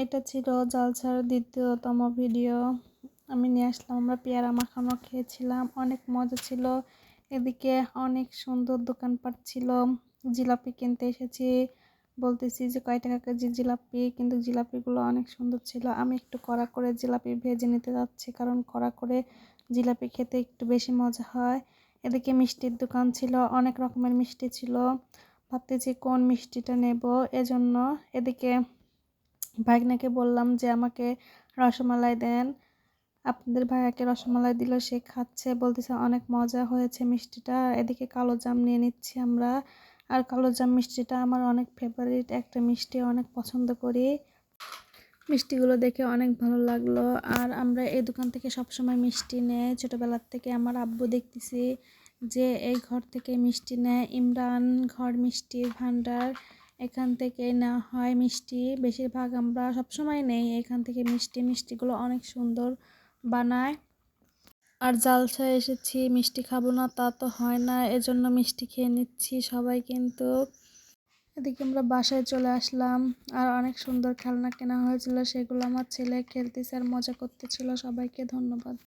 এটা ছিল জালসার দ্বিতীয়তম ভিডিও। আমি নিয়ে আসলাম, আমরা পেয়ারা মাখানো খেয়েছিলাম, অনেক মজা ছিল। এদিকে অনেক সুন্দর দোকানপাট ছিল। জিলাপি কিনতে এসেছি, বলতেছি যে কয় টাকা কেজি জিলাপি, কিন্তু জিলাপিগুলো অনেক সুন্দর ছিল। আমি একটু কড়া করে জিলাপি ভেজে নিতে যাচ্ছি, কারণ কড়া করে জিলাপি খেতে একটু বেশি মজা হয়। এদিকে মিষ্টির দোকান ছিল, অনেক রকমের মিষ্টি ছিল। ভাবতেছি কোন মিষ্টিটা নেব, এজন্য এদিকে ভাগ্নাকে বললাম যে আমাকে রসমালাই দেন। আপনাদের ভাইয়াকে রসমালাই দিল, সে খাচ্ছে, বলতেছে অনেক মজা হয়েছে মিষ্টিটা। এদিকে কালো জাম নিয়ে নিচ্ছি আমরা। আর কালো জাম মিষ্টিটা আমার অনেক ফেভারিট একটা মিষ্টি, অনেক পছন্দ করি। মিষ্টিগুলো দেখে অনেক ভালো লাগলো। আর আমরা এই দোকান থেকে সবসময় মিষ্টি নেই, ছোটোবেলার থেকে আমার আব্বু দেখতেছি যে এই ঘর থেকে মিষ্টি নেয়, ইমরান ঘর মিষ্টির ভান্ডার, এখান থেকে নেওয়া হয় মিষ্টি। বেশিরভাগ আমরা সবসময় নেই এখান থেকে মিষ্টি। মিষ্টিগুলো অনেক সুন্দর বানায়। আর জালসায় এসেছি, মিষ্টি খাবো না তা তো হয় না, এজন্য মিষ্টি খেয়ে নিচ্ছি সবাই। কিন্তু এদিকে আমরা বাসায় চলে আসলাম, আর অনেক সুন্দর খেলনা কেনা হয়েছিল, সেগুলো আমার ছেলে খেলতেছে আর মজা করতেছিল। সবাইকে ধন্যবাদ।